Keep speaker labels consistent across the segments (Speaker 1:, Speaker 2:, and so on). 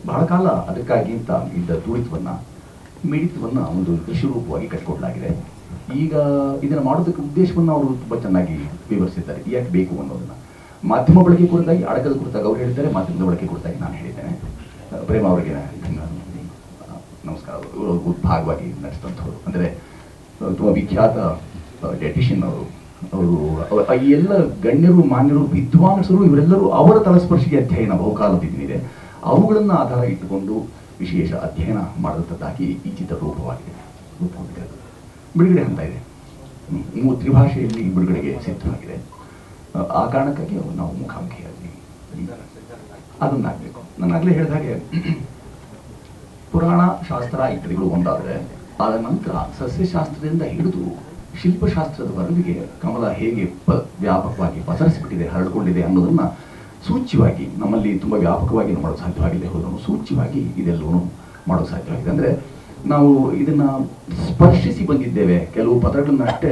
Speaker 1: ಬಹಳ ಕಾಲ ಅದಕ್ಕಾಗಿ ಅಂತ ಇದ್ದ ತುಳಿತವನ್ನು ಮಿಡಿತವನ್ನು ಒಂದು ಕೃಷಿ ರೂಪವಾಗಿ ಕಟ್ಟಿಕೊಡಲಾಗಿದೆ. ಈಗ ಇದನ್ನು ಮಾಡೋದಕ್ಕೆ ಉದ್ದೇಶವನ್ನು ಅವರು ತುಂಬ ಚೆನ್ನಾಗಿ ವಿವರಿಸಿದ್ದಾರೆ, ಯಾಕೆ ಬೇಕು ಅನ್ನೋದನ್ನು. ಮಾಧ್ಯಮ ಬಳಕೆ ಕುರಿತಾಗಿ, ಅಡಕದ ಕುರಿತಾಗಿ ಅವ್ರು ಹೇಳಿದ್ದಾರೆ, ಮಾಧ್ಯಮದ ಬಳಕೆ ಕುರಿತಾಗಿ ನಾನು ಹೇಳಿದ್ದೇನೆ. ಪ್ರೇಮ ಅವರಿಗೆ ನಮಸ್ಕಾರ. ಅವರು ಭಾಗವಾಗಿ ನಡೆಸಿದಂಥವ್ರು, ಅಂದರೆ ತುಂಬ ವಿಖ್ಯಾತ ಡಯಟಿಷಿಯನ್ ಅವರು ಈ ಎಲ್ಲ ಗಣ್ಯರು, ಮಾನ್ಯರು, ವಿದ್ವಾಂಸರು ಇವರೆಲ್ಲರೂ ಅವರ ತಲಸ್ಪರ್ಶಿಗೆ ಅಧ್ಯಯನ ಬಹುಕಾಲದಿದೆ, ಅವುಗಳನ್ನು ಆಧಾರ ಇಟ್ಟುಕೊಂಡು ವಿಶೇಷ ಅಧ್ಯಯನ ಮಾಡಿದಂಥದ್ದಾಗಿ ಈ ಚಿತ್ರ ರೂಪವಾಗಿದೆ. ಬಿಡುಗಡೆ ಹಂತ ಇದೆ, ತ್ರಿಭಾಷೆಯಲ್ಲಿ ಬಿಡುಗಡೆಗೆ ಸಿದ್ಧವಾಗಿದೆ. ಆ ಕಾರಣಕ್ಕಾಗಿ ನಾವು ಮುಖಾಮುಖಿಯಾಗಿ ಅದನ್ನಾಗಬೇಕು. ನಾನು ಆಗಲೇ ಹೇಳಿದ ಹಾಗೆ ಪುರಾಣ ಶಾಸ್ತ್ರ ಇತ್ಯಾದಿಗಳು ಒಂದಾದರೆ, ಆದ ನಂತರ ಸಸ್ಯಶಾಸ್ತ್ರದಿಂದ ಹಿಡಿದು ಶಿಲ್ಪಶಾಸ್ತ್ರದವರೆಗೆ ಕಮಲ ಹೇಗೆ ವ್ಯಾಪಕವಾಗಿ ಪಸರಿಸಿಬಿಟ್ಟಿದೆ, ಹರಡಿಕೊಂಡಿದೆ ಅನ್ನೋದನ್ನು ಸೂಚ್ಯವಾಗಿ ನಮ್ಮಲ್ಲಿ ತುಂಬ ವ್ಯಾಪಕವಾಗಿ ಮಾಡೋದು ಸಾಧ್ಯವಾಗಿದೆ. ಹೋದನು ಸೂಚ್ಯವಾಗಿ ಇದೆಲ್ಲವೂ ಮಾಡೋದು ಸಾಧ್ಯವಾಗಿದೆ. ಅಂದರೆ ನಾವು ಇದನ್ನು ಸ್ಪರ್ಶಿಸಿ ಬಂದಿದ್ದೇವೆ, ಕೆಲವು ಪದಗಳನ್ನು ಅಷ್ಟೇ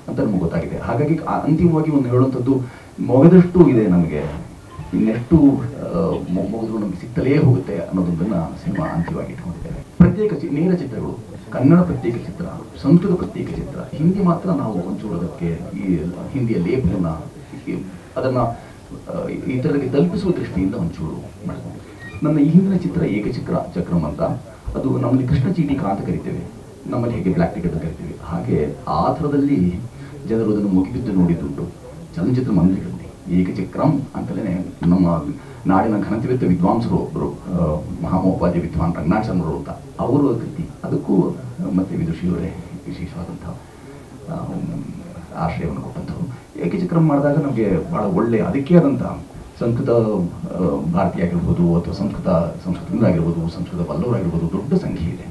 Speaker 1: ಅಂತ ನಮಗೆ ಗೊತ್ತಾಗಿದೆ. ಹಾಗಾಗಿ ಅಂತಿಮವಾಗಿ ಒಂದು ಹೇಳುವಂಥದ್ದು ಮೊಗದಷ್ಟು ಇದೆ ನಮಗೆ, ಇನ್ನೆಷ್ಟು ಮೊಗದ್ರು ನಮಗೆ ಸಿಗ್ತಲೇ ಹೋಗುತ್ತೆ ಅನ್ನೋದೊಂದನ್ನು ಸಿನಿಮಾ ಅಂತಿಮವಾಗಿ ಇಟ್ಕೊಂಡಿದ್ದೇವೆ. ಪ್ರತ್ಯೇಕ ನೇರ ಚಿತ್ರಗಳು, ಕನ್ನಡ ಪ್ರತ್ಯೇಕ ಚಿತ್ರ, ಸಂಸ್ಕೃತ ಪ್ರತ್ಯೇಕ ಚಿತ್ರ, ಹಿಂದಿ ಮಾತ್ರ ನಾವು ಒಂಚೂರು ಅದಕ್ಕೆ ಈ ಹಿಂದಿಯ ಲೇಪನ ಅದನ್ನು ಇತರರಿಗೆ ತಲುಪಿಸುವ ದೃಷ್ಟಿಯಿಂದ ಒಂಚೂರು ಮಾಡಿಕೊಂಡು. ನನ್ನ ಈ ಹಿಂದಿನ ಚಿತ್ರ ಏಕಚಕ್ರಂ ಅಂತ, ಅದು ನಮ್ಮಲ್ಲಿ ಕೃಷ್ಣ ಚೀಟಿಕಾ ಅಂತ ಕರಿತೇವೆ, ನಮ್ಮಲ್ಲಿ ಹೇಗೆ ಬ್ಲ್ಯಾಕ್ ಟಿಕೆಟ್ ಅಂತ ಕರಿತೀವಿ, ಹಾಗೆ ಆ ಥರದಲ್ಲಿ ಜನರು ಅದನ್ನು ಮುಗಿಬಿದ್ದು ನೋಡಿದ್ದುಂಟು ಚಲನಚಿತ್ರ ಮಂದಿರಗಳಲ್ಲಿ. ಏಕಚಕ್ರಂ ಅಂತಲೇ ನಮ್ಮ ನಾಡಿನ ಘನತಿವೆತ್ತ ವಿದ್ವಾಂಸರು ಒಬ್ಬರು, ಮಹಾಮಹೋಪಾಧ್ಯಾಯ ವಿದ್ವಾನ್ ರಂಗನಾಥ್ ಚಂದ್ರರು ಅಂತ, ಅವರು ಕೃತಿ, ಅದಕ್ಕೂ ಮತ್ತು ವಿದುಷಿಯವರೇ ವಿಶೇಷವಾದಂಥ ಆಶ್ರಯವನ್ನು ಕೊಟ್ಟಂಥವ್ರು. ಏಕಚಕ್ರಂ ಮಾಡಿದಾಗ ನಮಗೆ ಭಾಳ ಒಳ್ಳೆಯ ಅದಕ್ಕೆ ಆದಂಥ ಸಂಸ್ಕೃತ ಭಾರತಿ ಆಗಿರ್ಬೋದು, ಅಥವಾ ಸಂಸ್ಕೃತದಿಂದ ಆಗಿರ್ಬೋದು, ಸಂಸ್ಕೃತ ಬಲ್ಲವರಾಗಿರ್ಬೋದು ದೊಡ್ಡ ಸಂಖ್ಯೆ ಇದೆ.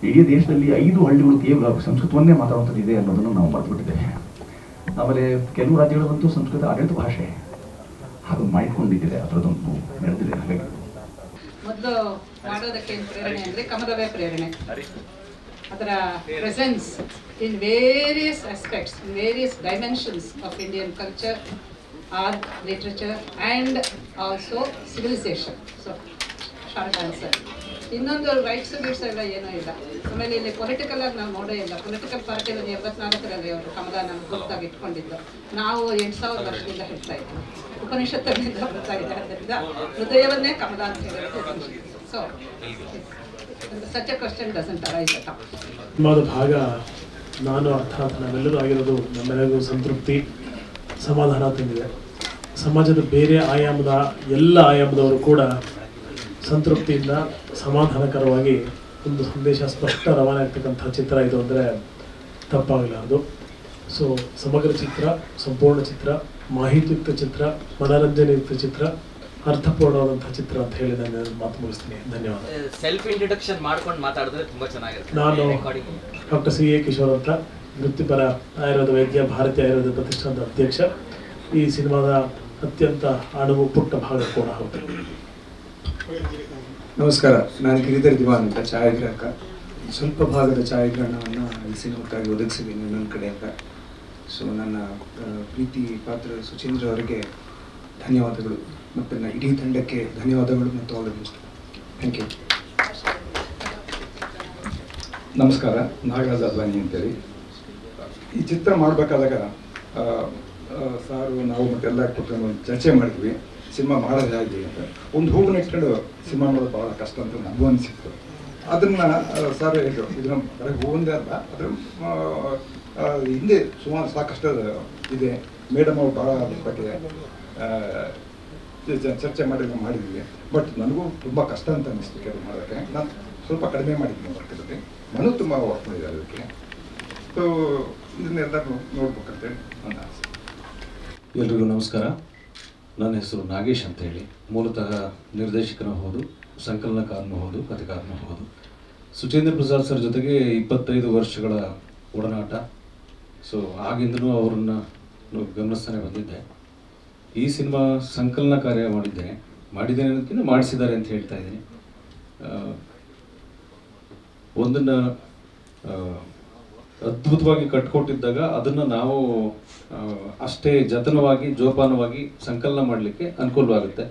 Speaker 1: ಇಡೀ ದೇಶದಲ್ಲಿ 5 ಹಳ್ಳಿಗಳು ಕೇವಲ ಸಂಸ್ಕೃತವನ್ನೇ ಮಾತಾಡುವಂಥದ್ದು ಇದೆ ಅನ್ನೋದನ್ನು ನಾವು ಮರೆತುಬಿಟ್ಟಿದ್ದೇವೆ. ಆಮೇಲೆ ಕೆಲವು ರಾಜ್ಯಗಳಂತೂ ಸಂಸ್ಕೃತ ಆಡಳಿತ ಭಾಷೆ ಅದು ಮಾಡಿಕೊಂಡಿದ್ದಿದೆ, ಅದರದೊಂದು ನಡೆದಿದೆ. ಹಾಗಾಗಿ
Speaker 2: ಮೊದಲು ಮಾಡೋದಕ್ಕೆ ಪ್ರೇರಣೆ ಅಂದರೆ ಕಮಲವೇ ಪ್ರೇರಣೆ. ಅದರ presence in various aspects, in various dimensions of Indian culture, art, literature and also civilisation. So short answer. ಇನ್ನೊಂದು ರೈಟ್ಸ್ ಗಿಟ್ಸ್ ಎಲ್ಲ ಏನೂ ಇಲ್ಲ. ಆಮೇಲೆ ಇಲ್ಲಿ ಪೊಲಿಟಿಕಲ್ ಆಗಿ ನಾವು ನೋಡೇ ಇಲ್ಲ. ಪೊಲಿಟಿಕಲ್ ಪಾರ್ಟಿಯಲ್ಲಿ 74ರಲ್ಲಿ ಅವರು ಕಮಲ ನಮ್ಗೆ ಗುರುತಾಗಿ ಇಟ್ಕೊಂಡಿದ್ದು. ನಾವು 8000 ವರ್ಷದಿಂದ ಹೇಳ್ತಾ ಇದ್ವಿ, ಉಪನಿಷತ್ತುಗಳಿಂದ ಬರ್ತಾ ಇದೆ. ಆದ್ದರಿಂದ ಹೃದಯವನ್ನೇ ಕಮಲ ಅಂತ ಹೇಳಿರೋದು ಉಪನಿಷತ್ತು. So such A question doesn't arise at all.
Speaker 3: ಸಿನಿಮಾದ ಭಾಗ ನಾನು ಅರ್ಥಾತ್ ನಾವೆಲ್ಲರೂ ಆಗಿರೋದು ನಮ್ಮೆಲ್ಲರಿಗೂ ಸಂತೃಪ್ತಿ, ಸಮಾಧಾನ ತಂದಿದೆ. ಸಮಾಜದ ಬೇರೆ ಆಯಾಮದ ಎಲ್ಲ ಆಯಾಮದವರು ಕೂಡ ಸಂತೃಪ್ತಿಯಿಂದ ಸಮಾಧಾನಕರವಾಗಿ ಒಂದು ಸಂದೇಶ ಸ್ಪಷ್ಟ ರವಾನೆ ಆಗ್ತಕ್ಕಂಥ ಚಿತ್ರ ಇದು ಅಂದರೆ ತಪ್ಪಾಗಲಾರದು. ಸೊ ಸಮಗ್ರ ಚಿತ್ರ, ಸಂಪೂರ್ಣ ಚಿತ್ರ, ಮಾಹಿತಿಯುಕ್ತ ಚಿತ್ರ, ಮನರಂಜನೆಯುಕ್ತ ಚಿತ್ರ, ಅರ್ಥಪೂರ್ಣವಾದಂಥ ಚಿತ್ರ ಅಂತ ಹೇಳಿ ನಾನು ಮಾತು ಮುಗಿಸ್ತೀನಿ. ಧನ್ಯವಾದ.
Speaker 4: ಸೆಲ್ಫ್ ಇಂಟ್ರೊಡಕ್ಷನ್ ಮಾಡ್ಕೊಂಡು ಮಾತಾಡಿದ್ರೆ ತುಂಬಾ ಚೆನ್ನಾಗಿರುತ್ತೆ.
Speaker 3: ನಾನು ಡಾಕ್ಟರ್ CA ಕಿಶೋರ್ ಅಂತ, ವೃತ್ತಿಪರ ಆಯುರ್ವೇದ ವೈದ್ಯ, ಭಾರತೀಯ ಆಯುರ್ವೇದ ಪ್ರತಿಷ್ಠಾನದ ಅಧ್ಯಕ್ಷ. ಈ ಸಿನಿಮಾದ ಅತ್ಯಂತ ಅಣುವು ಪುಟ್ಟ ಭಾಗ ಕೂಡ ಹೌದು.
Speaker 5: ನಮಸ್ಕಾರ, ನಾನು ಗಿರಿಧರ್ ದಿವಾನ್ ಅಂತ, ಛಾಯಾಗ್ರಾಹಕ. ಸ್ವಲ್ಪ ಭಾಗದ ಛಾಯಾಗ್ರಹಣವನ್ನು ಈ ಸಿನಿಮಾಕ್ಕಾಗಿ ಒದಗಿಸಿದ್ದೀನಿ ನನ್ನ ಕಡೆಯಿಂದ. ಸೊ ನನ್ನ ಪ್ರೀತಿ ಪಾತ್ರ ಸುಚೇಂದ್ರ ಅವರಿಗೆ ಧನ್ಯವಾದಗಳು, ಮತ್ತು ನನ್ನ ಇಡೀ ತಂಡಕ್ಕೆ ಧನ್ಯವಾದಗಳು ಮತ್ತು all the best. Thank you.
Speaker 6: ನಮಸ್ಕಾರ, ನಾಗರಾಜ್ ಅದ್ವಾನಿ ಅಂತೇಳಿ. ಈ ಚಿತ್ರ ಮಾಡಬೇಕಾದಾಗ ಸಾರು ನಾವು ಮತ್ತೆಲ್ಲ ಕೂತ್ಕೊಂಡು ಚರ್ಚೆ ಮಾಡಿದ್ವಿ, ಸಿನಿಮಾ ಮಾಡೋದು ಹೇಗೆ ಅಂತ. ಒಂದು ಹೂವನ್ನು ಇಟ್ಕೊಂಡು ಸಿನಿಮಾ ಮಾಡೋದು ಭಾಳ ಕಷ್ಟ ಅಂತ ನನಗೂ ಅನಿಸಿತ್ತು. ಅದನ್ನು ಸರ್ ಹೇಳಿದ್ರು, ಇದನ್ನು ಬರೀ ಹೂವೊಂದೇ ಅಲ್ಲ, ಅದ್ರ ಹಿಂದೆ ಸುಮಾರು ಸಾಕಷ್ಟು ಇದೆ. ಮೇಡಮ್ ಅವರು ಭಾಳ ಅದ್ರ ಬಗ್ಗೆ ಚರ್ಚೆ ಮಾಡಿದ್ವಿ. ಬಟ್ ನನಗೂ ತುಂಬ ಕಷ್ಟ ಅಂತ ಅನ್ನಿಸ್ತು ಕೆಲವು ಮಾಡೋಕ್ಕೆ. ನಾನು ಸ್ವಲ್ಪ ಕಡಿಮೆ ಮಾಡಿದ್ದೀನಿ ವರ್ಕಲ್ಲಿ, ಮನು ತುಂಬ ವರ್ಕ್ ಮಾಡಿದ್ದಾರೆ ಅದಕ್ಕೆ. ಸೊ ಇದನ್ನೆಲ್ಲರೂ ನೋಡ್ಬೇಕಂತೇಳಿ ನನ್ನ ಆಸೆ.
Speaker 7: ಎಲ್ರಿಗೂ ನಮಸ್ಕಾರ. ನನ್ನ ಹೆಸರು ನಾಗೇಶ್ ಅಂತ ಹೇಳಿ. ಮೂಲತಃ ನಿರ್ದೇಶಕನೂ ಹೌದು, ಸಂಕಲನಕಾರನೂ ಹೌದು, ಕಥೆಗಾರನೂ ಹೌದು. ಸುಚೇಂದ್ರ ಪ್ರಸಾದ್ ಸರ್ ಜೊತೆಗೆ 25 ವರ್ಷಗಳ ಒಡನಾಟ. ಸೊ ಆಗಿಂದಲೂ ಅವರನ್ನು ಗಮನಿಸ್ತಾನೆ ಬಂದಿದ್ದೆ. ಈ ಸಿನಿಮಾ ಸಂಕಲನ ಕಾರ್ಯ ಮಾಡಿದ್ದೇನೆ ಅನ್ನೋದಕ್ಕಿಂತ ಮಾಡಿಸಿದ್ದಾರೆ ಅಂತ ಹೇಳ್ತಾ ಇದ್ದೀನಿ. ಒಂದನ್ನು ಅದ್ಭುತವಾಗಿ ಕಟ್ಕೊಟ್ಟಿದ್ದಾಗ ಅದನ್ನು ನಾವು ಅಷ್ಟೇ ಜತನವಾಗಿ ಜೋಪಾನವಾಗಿ ಸಂಕಲನ ಮಾಡಲಿಕ್ಕೆ ಅನುಕೂಲವಾಗುತ್ತೆ.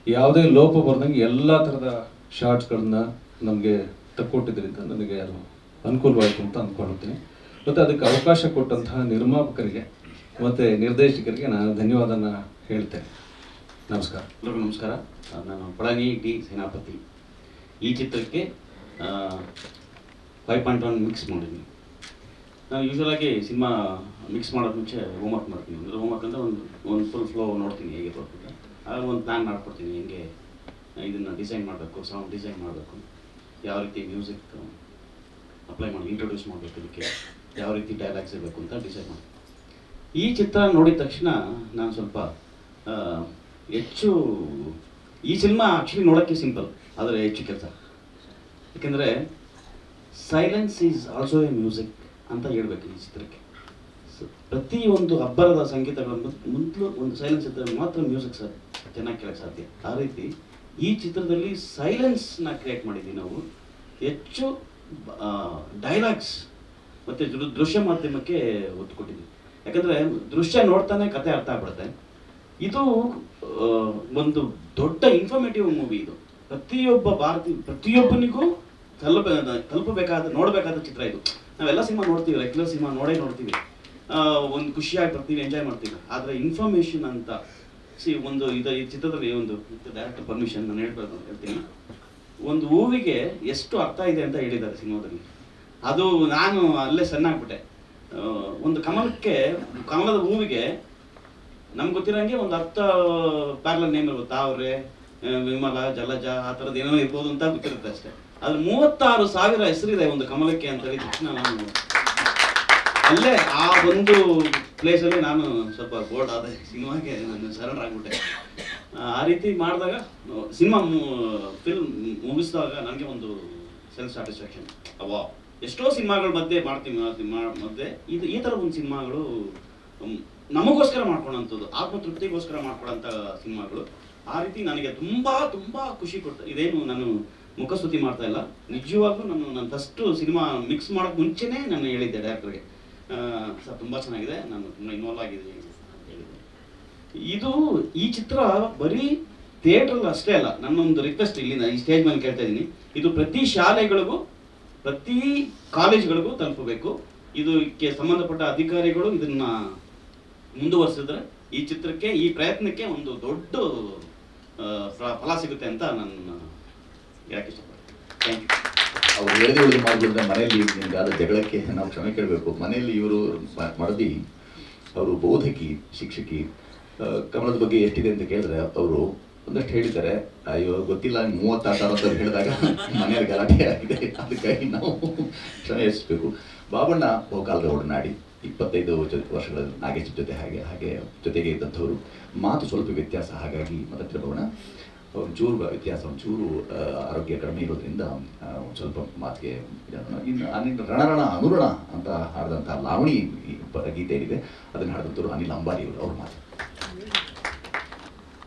Speaker 7: ಯಾವುದೇ ಲೋಪ ಬರ್ದಂಗೆ ಎಲ್ಲ ಥರದ ಶಾರ್ಟ್ಸ್ಗಳನ್ನ ನಮಗೆ ತಕ್ಕೊಟ್ಟಿದ್ದರಿಂದ ನನಗೆ ಅದು ಅನುಕೂಲವಾಯಿತು ಅಂತ ಅಂದ್ಕೊಳ್ತೀನಿ. ಮತ್ತು ಅದಕ್ಕೆ ಅವಕಾಶ ಕೊಟ್ಟಂತಹ ನಿರ್ಮಾಪಕರಿಗೆ ಮತ್ತು ನಿರ್ದೇಶಕರಿಗೆ ನಾನು ಧನ್ಯವಾದನ ಹೇಳ್ತೇನೆ. ನಮಸ್ಕಾರ.
Speaker 8: ಎಲ್ಲರಿಗೂ ನಮಸ್ಕಾರ. ನಾನು ಪಳನಿ ಡಿ ಸೇನಾಪತಿ. ಈ ಚಿತ್ರಕ್ಕೆ 5.1 ಮಿಕ್ಸ್ ಮಾಡಿದ್ದೀನಿ. ನಾನು ಯೂಶ್ವಲಾಗಿ ಸಿನಿಮಾ ಮಿಕ್ಸ್ ಮಾಡೋದು ಮುಂಚೆ ಹೋಮ್ವರ್ಕ್ ಮಾಡ್ತೀನಿ. ಅಂದರೆ ಹೋಮ್ವರ್ಕ್ ಅಂದರೆ ಒಂದು ಫುಲ್ ಫ್ಲೋ ನೋಡ್ತೀನಿ ಹೇಗೆ ಬರ್ತಿದೆ, ಆಗ ಒಂದು ಪ್ಲ್ಯಾನ್ ಮಾಡ್ಕೊಡ್ತೀನಿ. ಹೆಂಗೆ ಇದನ್ನು ಡಿಸೈನ್ ಮಾಡಬೇಕು, ಸೌಂಡ್ ಡಿಸೈನ್ ಮಾಡಬೇಕು, ಯಾವ ರೀತಿ ಮ್ಯೂಸಿಕ್ ಅಪ್ಲೈ ಮಾಡಿ ಇಂಟ್ರೊಡ್ಯೂಸ್ ಮಾಡಬೇಕು, ಇದಕ್ಕೆ ಯಾವ ರೀತಿ ಡೈಲಾಗ್ಸ್ ಇರಬೇಕು ಅಂತ ಡಿಸೈಡ್ ಮಾಡಿ. ಈ ಚಿತ್ರ ನೋಡಿದ ತಕ್ಷಣ ನಾನು ಸ್ವಲ್ಪ ಹೆಚ್ಚು ಈ ಸಿನಿಮಾ ಆ್ಯಕ್ಚುಲಿ ನೋಡೋಕ್ಕೆ ಸಿಂಪಲ್, ಆದರೆ ಹೆಚ್ಚು ಕೆಲಸ. ಯಾಕೆಂದರೆ silence is also A music ಅಂತ ಹೇಳ್ಬೇಕು ಈ ಚಿತ್ರಕ್ಕೆ. ಪ್ರತಿಯೊಂದು ಅಬ್ಬರದ ಸಂಗೀತಗಳ ಮೊದಲು ಒಂದು ಸೈಲೆನ್ಸ್ ಇದ್ದರೆ ಮಾತ್ರ ಮ್ಯೂಸಿಕ್ ಚೆನ್ನಾಗಿ ಕೇಳೋಕ್ಕೆ ಸಾಧ್ಯ. ಆ ರೀತಿ ಈ ಚಿತ್ರದಲ್ಲಿ ಸೈಲೆನ್ಸ್ನ ಕ್ರಿಯೇಟ್ ಮಾಡಿದ್ದೀವಿ ನಾವು. ಹೆಚ್ಚು ಡೈಲಾಗ್ಸ್ ಮತ್ತು ದೃಶ್ಯ ಮಾಧ್ಯಮಕ್ಕೆ ಒತ್ತು ಕೊಟ್ಟಿದ್ದೀವಿ. ಯಾಕಂದರೆ ದೃಶ್ಯ ನೋಡ್ತಾನೆ ಕತೆ ಅರ್ಥ ಆಗ್ಬಿಡುತ್ತೆ. ಇದು ಒಂದು ದೊಡ್ಡ ಇನ್ಫಾರ್ಮೇಟಿವ್ ಮೂವಿ. ಇದು ಪ್ರತಿಯೊಬ್ಬನಿಗೂ ತಲುಪಬೇಕಾದ ನೋಡಬೇಕಾದ ಚಿತ್ರ ಇದು. ನಾವೆಲ್ಲ ಸಿನಿಮಾ ನೋಡ್ತೀವಿ, ರೆಗ್ಯುಲರ್ ಸಿನಿಮಾ ನೋಡ್ತೀವಿ, ಒಂದು ಖುಷಿಯಾಗಿ ಬರ್ತೀವಿ, ಎಂಜಾಯ್ ಮಾಡ್ತೀವಿ. ಆದರೆ ಇನ್ಫಾರ್ಮೇಷನ್ ಅಂತ ಒಂದು ಈ ಚಿತ್ರದಲ್ಲಿ ಒಂದು ಡೈರೆಕ್ಟರ್ ಪರ್ಮಿಷನ್ ನಾನು ಹೇಳ್ತೀನಿ, ಒಂದು ಹೂವಿಗೆ ಎಷ್ಟು ಅರ್ಥ ಇದೆ ಅಂತ ಹೇಳಿದ್ದಾರೆ ಸಿನಿಮಾದಲ್ಲಿ. ಅದು ನಾನು ಅಲ್ಲೇ ಸಣ್ಣಾಗ್ಬಿಟ್ಟೆ. ಒಂದು ಕಮಲದ ಹೂವಿಗೆ ನಮ್ಗೆ ಗೊತ್ತಿರೋಂಗೆ ಒಂದು 10 ಪ್ಯಾರಲಲ್ ನೇಮ್ ಇರುತ್ತೆ. ತಾವ್ರೆ, ವಿಮಲ, ಜಲಜ, ಆ ಥರದ್ದು ಏನೋ ಇರ್ಬೋದು ಅಂತ ಗೊತ್ತಿರುತ್ತೆ ಅಷ್ಟೇ. ಅದು 36,000 ಹೆಸರಿದೆ ಒಂದು ಕಮಲಕ್ಕೆ ಅಂತ ಹೇಳಿದ ತಕ್ಷಣ ನಾನು ಅಲ್ಲೇ ಆ ಒಂದು ಪ್ಲೇಸಲ್ಲಿ ನಾನು ಸ್ವಲ್ಪ ಬೋರ್ಡ್ ಆದ, ಸಿನಿಮಾಗೆ ನಾನು ಸರೆಂಡರ್ ಆಗ್ಬಿಟ್ಟೆ. ಆ ರೀತಿ ಮಾಡಿದಾಗ ಫಿಲ್ಮ್ ಮುಗಿಸಿದಾಗ ನನಗೆ ಒಂದು ಸೆಲ್ಫ್ ಸ್ಯಾಟಿಸ್ಫ್ಯಾಕ್ಷನ್. ಅವಾ ಎಷ್ಟೋ ಸಿನಿಮಾಗಳ ಮಧ್ಯೆ ಮಾಡ್ತೀವಿ ಈ ಥರ ಒಂದು ಸಿನಿಮಾಗಳು ನಮಗೋಸ್ಕರ ಮಾಡ್ಕೊಳ್ಳೋಂಥದ್ದು, ಆತ್ಮತೃಪ್ತಿಗೋಸ್ಕರ ಮಾಡ್ಕೊಳ್ಳೋಂಥ ಸಿನಿಮಾಗಳು. ಆ ರೀತಿ ನನಗೆ ತುಂಬ ತುಂಬ ಖುಷಿ ಕೊಡ್ತಾ. ಇದೇನು ನಾನು ಮುಖಸ್ತುತಿ ಮಾಡ್ತಾ ಇಲ್ಲ, ನಿಜವಾಗ್ಲೂ ನಾನು ಫಸ್ಟು ಸಿನಿಮಾ ಮಿಕ್ಸ್ ಮಾಡೋಕ್ಕೆ ಮುಂಚೆನೇ ನಾನು ಹೇಳಿದ್ದೆ ಡೈರೆಕ್ಟರ್ಗೆ, ಸರ್ ತುಂಬ ಚೆನ್ನಾಗಿದೆ, ನಾನು ತುಂಬ ಇನ್ವಾಲ್ವ್ ಆಗಿದ್ದೀನಿ ಅಂತ ಹೇಳಿದ್ದೆ. ಈ ಚಿತ್ರ ಬರೀ ಥಿಯೇಟ್ರಲ್ಲಿ ಅಷ್ಟೇ ಅಲ್ಲ, ನನ್ನೊಂದು ರಿಕ್ವೆಸ್ಟ್ ಇಲ್ಲಿ ಈ ಸ್ಟೇಜ್ ಮೇಲೆ ಕೇಳ್ತಾ ಇದ್ದೀನಿ, ಇದು ಪ್ರತಿ ಶಾಲೆಗಳಿಗೂ ಪ್ರತಿ ಕಾಲೇಜ್ಗಳಿಗೂ ತಲುಪಬೇಕು. ಇದಕ್ಕೆ ಸಂಬಂಧಪಟ್ಟ ಅಧಿಕಾರಿಗಳು ಇದನ್ನ ಮುಂದುವರಿಸಿದ್ರೆ ಈ ಚಿತ್ರಕ್ಕೆ, ಈ ಪ್ರಯತ್ನಕ್ಕೆ ಒಂದು ದೊಡ್ಡ ಫಲ ಸಿಗುತ್ತೆ ಅಂತ ನಾನು ಹೇಳಕ್ಕೆ ಇಷ್ಟಪಡ್ತೀನಿ. Thank you.
Speaker 1: ಅವ್ರು ಹೇಳಿದ ಮಾಡಿದ್ರೆ ಮನೆಯಲ್ಲಿ ನಿಮ್ಗಾದ ಜಗಳಕ್ಕೆ ನಾವು ಕ್ಷಮೆ ಕೇಳಬೇಕು. ಮನೆಯಲ್ಲಿ ಇವರು ಮಡದಿ, ಅವರು ಬೋಧಕಿ, ಶಿಕ್ಷಕಿ. ಕಮಲದ ಬಗ್ಗೆ ಎಷ್ಟಿದೆ ಅಂತ ಕೇಳಿದ್ರೆ ಅವರು ಒಂದಷ್ಟು ಹೇಳಿದ್ದಾರೆ. ಅಯ್ಯೋ ಗೊತ್ತಿಲ್ಲ 36 ಅಂತ ಹೇಳಿದಾಗ ಮನೆಯಲ್ಲಿ ಗಲಾಟೆ ಆಗಿದೆ, ಅದಕ್ಕಾಗಿ ನಾವು ಕ್ಷಮಿಸಬೇಕು. ಬಾಬಣ್ಣ ಬಹುಕಾಲದ ಒಡನಾಡಿ 25 ವರ್ಷಗಳ ನಾಗೇಶ್ ಜೊತೆ ಹಾಗೆ ಜೊತೆಗೆ ಇದ್ದಂಥವ್ರು. ಮಾತು ಸ್ವಲ್ಪ ವ್ಯತ್ಯಾಸ, ಹಾಗಾಗಿ ಮತ್ತೆ ಬಾಬಣ್ಣ ಒಂಚೂರು ವ್ಯತ್ಯಾಸ, ಒಂಚೂರು ಆರೋಗ್ಯ ಕಡಿಮೆ ಇರೋದ್ರಿಂದ ಸ್ವಲ್ಪ ಮಾತಿಗೆ ಇನ್ನು ರಣರಣ ಅನುರಣ ಅಂತ ಹಾಡಿದಂಥ ಲಾವಣಿ ಗೀತೆ ಏನಿದೆ ಅದನ್ನು ಹಾಡಿದಂಥವ್ರು ಅನಿಲ್ ಅಂಬಾರಿ ಅವರು. ಅವ್ರ ಮಾತು.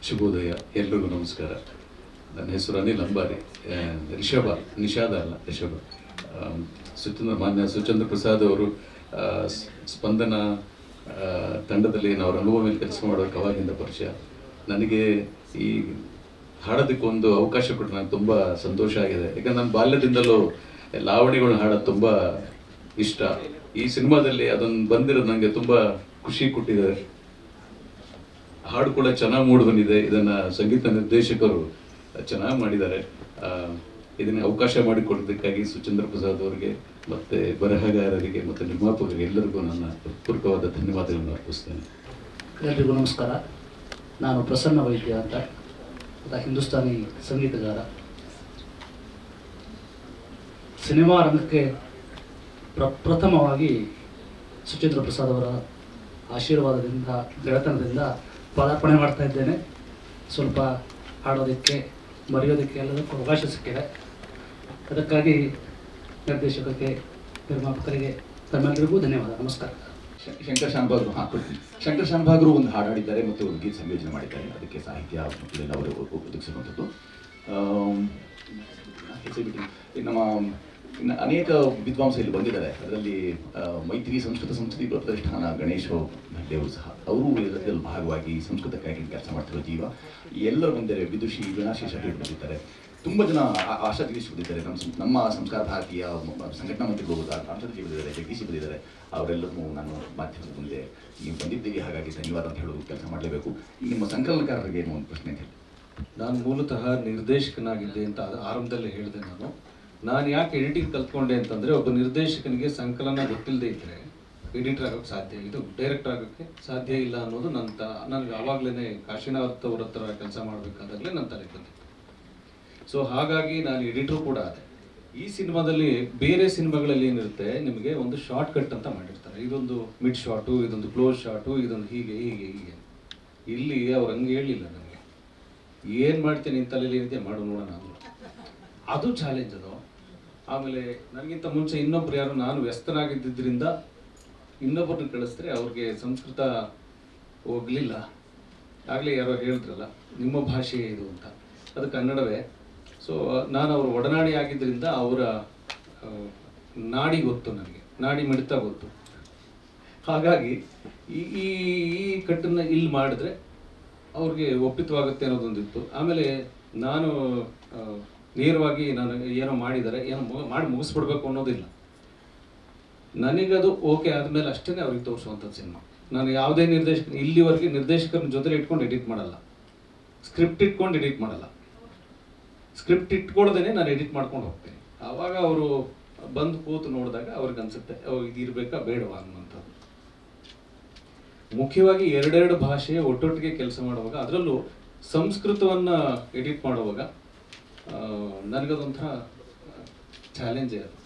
Speaker 7: ಶುಭೋದಯ, ಎಲ್ರಿಗೂ ನಮಸ್ಕಾರ. ನನ್ನ ಹೆಸರು ಅನಿಲ್ ಅಂಬಾರಿ. ನಿಷಾದ ಅಲ್ಲ, ರಿಷಭ. ಮಾನ್ಯ ಸುಚೇಂದ್ರ ಪ್ರಸಾದ್ ಅವರು ಸ್ಪಂದನ ತಂಡದಲ್ಲಿ ನಾವು ರಂಗಭೂಮಿ ಮೇಲೆ ಕೆಲಸ ಮಾಡೋಕ್ಕೆ ಅವಾಗಿಂದ ಪರಿಚಯ. ನನಗೆ ಈ ಹಾಡೋದಕ್ಕೊಂದು ಅವಕಾಶ ಕೊಟ್ಟು ನನಗೆ ತುಂಬ ಸಂತೋಷ ಆಗಿದೆ. ಯಾಕಂದ್ರೆ ನನ್ನ ಬಾಲ್ಯದಿಂದಲೂ ಲಾವಣಿಗಳನ್ನ ಹಾಡೋದು ತುಂಬ ಇಷ್ಟ. ಈ ಸಿನಿಮಾದಲ್ಲಿ ಅದನ್ನು ಬಂದಿರೋದು ನನಗೆ ತುಂಬ ಖುಷಿ ಕೊಟ್ಟಿದೆ. ಹಾಡು ಕೂಡ ಚೆನ್ನಾಗಿ ಮೂಡಿ ಬಂದಿದೆ. ಇದನ್ನು ಸಂಗೀತ ನಿರ್ದೇಶಕರು ಚೆನ್ನಾಗಿ ಮಾಡಿದ್ದಾರೆ. ಇದನ್ನು ಅವಕಾಶ ಮಾಡಿಕೊಡೋದಕ್ಕಾಗಿ ಸುಚೇಂದ್ರ ಪ್ರಸಾದ್ ಅವರಿಗೆ ಮತ್ತು ಬರಹಗಾರರಿಗೆ ಮತ್ತು ನಿರ್ಮಾಪಕರಿಗೆ ಎಲ್ಲರಿಗೂ ನನ್ನ ಪೂರ್ವಕವಾದ ಧನ್ಯವಾದಗಳನ್ನು ಅರ್ಪಿಸ್ತೇನೆ.
Speaker 9: ಎಲ್ಲರಿಗೂ ನಮಸ್ಕಾರ. ನಾನು ಪ್ರಸನ್ನ ವೈದ್ಯ ಅಂತ, ಹಿಂದೂಸ್ತಾನಿ ಸಂಗೀತಗಾರ. ಸಿನಿಮಾ ರಂಗಕ್ಕೆ ಪ್ರಥಮವಾಗಿ ಸುಚೇಂದ್ರ ಪ್ರಸಾದ್ ಅವರ ಆಶೀರ್ವಾದದಿಂದ, ಗೆಳೆತನದಿಂದ ಪದಾರ್ಪಣೆ ಮಾಡ್ತಾ ಇದ್ದೇನೆ. ಸ್ವಲ್ಪ ಹಾಡೋದಕ್ಕೆ, ಮರೆಯೋದಕ್ಕೆ ಎಲ್ಲದಕ್ಕೂ ಅವಕಾಶ ಸಿಕ್ಕಿದೆ. ಅದಕ್ಕಾಗಿ ನಿರ್ದೇಶಕರಿಗೆ, ನಿರ್ಮಾಪಕರಿಗೆ ತಮ್ಮೆಲ್ಲರಿಗೂ ಧನ್ಯವಾದ. ನಮಸ್ಕಾರ.
Speaker 1: ಶಂಕರ್ ಶಾನ್ಭಾಗ್ರು ಶಂಕರ್ ಶಾನ್ಭಾಗ್ರು ಒಂದು ಹಾಡು ಹಾಡಿದ್ದಾರೆ ಮತ್ತು ಒಂದು ಗೀತೆ ಸಂಯೋಜನೆ ಮಾಡಿದ್ದಾರೆ. ಅದಕ್ಕೆ ಸಾಹಿತ್ಯ ಮತ್ತು ಅವರು ಒದಗಿಸಿರುವಂಥದ್ದು. ನಮ್ಮ ಅನೇಕ ವಿದ್ವಾಂಸ ಇಲ್ಲಿ ಬಂದಿದ್ದಾರೆ. ಅದರಲ್ಲಿ ಮೈತ್ರಿ ಸಂಸ್ಕೃತ ಸಂಸ್ಕೃತಿ ಪ್ರತಿಷ್ಠಾನ ಗಣೇಶ್ ದೇವರು ಸಹ ಅವರು ಇದರಲ್ಲಿ ಭಾಗವಾಗಿ ಸಂಸ್ಕೃತಕ್ಕಾಗಿ ಕೆಲಸ ಮಾಡ್ತಿರೋ ಜೀವ. ಎಲ್ಲರೂ ಬಂದಿದ್ದಾರೆ. ವಿದುಷಿ ವೀಣಾಶಿ ಶೆಟ್ಟಿ ಬಂದಿದ್ದಾರೆ. ತುಂಬ ಜನ ಆಶಾ ಜಗದೀಶ್ ಬಂದಿದ್ದಾರೆ, ನಮ್ಮ ಸಂಸ್ಕಾರ ಭಾರತೀಯ ಸಂಘಟನಾ ಮಂತ್ರಿಗಳು ಆಶಾಜಿ ಬಂದಿದ್ದಾರೆ, ಜಗದೀಶ್ ಬಂದಿದ್ದಾರೆ. ಅವರೆಲ್ಲರೂ ನಾನು ಮಾಧ್ಯಮದ ಮುಂದೆ ನೀವು ಬಂದಿದ್ದೀವಿ, ಹಾಗಾಗಿ ಧನ್ಯವಾದ ಅಂತ ಹೇಳೋದು ಕೆಲಸ ಮಾಡಲೇಬೇಕು. ಈಗ ನಿಮ್ಮ ಸಂಕಲನಕಾರರಿಗೆ ಏನೋ ಒಂದು ಪ್ರಶ್ನೆ ಅಂತ ಹೇಳಿ.
Speaker 7: ನಾನು ಮೂಲತಃ ನಿರ್ದೇಶಕನಾಗಿದ್ದೆ ಅಂತ ಆರಂಭದಲ್ಲೇ ಹೇಳಿದೆ. ನಾನು ಯಾಕೆ ಎಡಿಟಿಂಗ್ ಕಲ್ತ್ಕೊಂಡೆ ಅಂತಂದರೆ, ಒಬ್ಬ ನಿರ್ದೇಶಕನಿಗೆ ಸಂಕಲನ ಗೊತ್ತಿಲ್ಲದೆ ಇದ್ದರೆ ಎಡಿಟರ್ ಆಗೋಕ್ಕೆ ಸಾಧ್ಯ, ಇದು ಡೈರೆಕ್ಟರ್ ಆಗೋಕ್ಕೆ ಸಾಧ್ಯ ಇಲ್ಲ ಅನ್ನೋದು ನನಗೆ ಆವಾಗಲೇ ಕಾಶಿನಾಥ್ ಅವ್ರ ಹತ್ರ ಕೆಲಸ ಮಾಡಬೇಕಾದಾಗಲೇ ನನ್ನ ತಲೆಗೆ ಬಂದಿತ್ತು. ಸೊ ಹಾಗಾಗಿ ನಾನು ಎಡಿಟರ್ ಕೂಡ ಆದೆ. ಈ ಸಿನಿಮಾದಲ್ಲಿ ಬೇರೆ ಸಿನಿಮಾಗಳಲ್ಲಿ ಏನಿರುತ್ತೆ, ನಿಮಗೆ ಒಂದು ಶಾರ್ಟ್ ಕಟ್ ಅಂತ ಮಾಡಿರ್ತಾರೆ, ಇದೊಂದು ಮಿಡ್ ಶಾರ್ಟು, ಇದೊಂದು ಕ್ಲೋಸ್ ಶಾರ್ಟು, ಇದೊಂದು ಹೀಗೆ ಹೀಗೆ ಹೀಗೆ. ಇಲ್ಲಿ ಅವ್ರು ಹಂಗೆ ಹೇಳಿಲ್ಲ ನನಗೆ, ಏನು ಮಾಡ್ತೀನಿ ಇಂತಲ್ಲಿ ಏನಿದೆ ಮಾಡು ನೋಡೋಣ ಅಂದರು. ಅದು ಚಾಲೆಂಜ್ ಅದು. ಆಮೇಲೆ ನನಗಿಂತ ಮುಂಚೆ ಇನ್ನೊಬ್ರು ಯಾರು, ನಾನು ವ್ಯಸ್ತನಾಗಿದ್ದರಿಂದ ಇನ್ನೊಬ್ಬರನ್ನ ಕಳಿಸಿದ್ರೆ ಅವ್ರಿಗೆ ಸಂಸ್ಕೃತ ಹೋಗಲಿಲ್ಲ. ಆಗಲೇ ಯಾರೋ ಹೇಳಿದ್ರಲ್ಲ ನಿಮ್ಮ ಭಾಷೆ ಇದು ಅಂತ, ಅದು ಕನ್ನಡವೇ. ಸೊ ನಾನು ಅವ್ರ ಒಡನಾಡಿ ಆಗಿದ್ದರಿಂದ ಅವರ ನಾಡಿ ಗೊತ್ತು, ನನಗೆ ನಾಡಿ ಮಿಡಿತ ಗೊತ್ತು. ಹಾಗಾಗಿ ಈ ಕಟ್ಟನ್ನು ಇಲ್ಲಿ ಮಾಡಿದ್ರೆ ಅವ್ರಿಗೆ ಒಪ್ಪಿತವಾಗುತ್ತೆ ಅನ್ನೋದೊಂದಿತ್ತು. ಆಮೇಲೆ ನಾನು ನೇರವಾಗಿ ನಾನು ಏನೋ ಮಾಡಿದರೆ ಏನೋ ಮಾಡಿ ಮುಗಿಸ್ಬಿಡ್ಬೇಕು ಅನ್ನೋದಿಲ್ಲ. ನನಗದು ಓಕೆ ಆದಮೇಲೆ ಅಷ್ಟೇ ಅವ್ರಿಗೆ ತೋರಿಸುವಂಥದ್ದು ಸಿನಿಮಾ. ನಾನು ಯಾವುದೇ ಇಲ್ಲಿವರೆಗೆ ನಿರ್ದೇಶಕರ ಜೊತೆ ಇಟ್ಕೊಂಡು ಎಡಿಟ್ ಮಾಡಲ್ಲ, ಸ್ಕ್ರಿಪ್ಟ್ ಇಟ್ಕೊಂಡು ಎಡಿಟ್ ಮಾಡಲ್ಲ. ಸ್ಕ್ರಿಪ್ಟ್ ಇಟ್ಕೊಳ್ದೇನೆ ನಾನು ಎಡಿಟ್ ಮಾಡ್ಕೊಂಡು ಹೋಗ್ತೇನೆ. ಆವಾಗ ಅವರು ಬಂದು ಕೂತು ನೋಡಿದಾಗ ಅವ್ರಿಗೆ ಅನ್ಸುತ್ತೆ ಇದು ಇರಬೇಕಾ ಬೇಡವಾ ಅನ್ನುವಂಥದ್ದು. ಮುಖ್ಯವಾಗಿ ಎರಡೆರಡು ಭಾಷೆ ಒಟ್ಟೊಟ್ಟಿಗೆ ಕೆಲಸ ಮಾಡುವಾಗ, ಅದರಲ್ಲೂ ಸಂಸ್ಕೃತವನ್ನು ಎಡಿಟ್ ಮಾಡುವಾಗ ನನಗದೊಂಥರ ಚಾಲೆಂಜೇ ಅದು.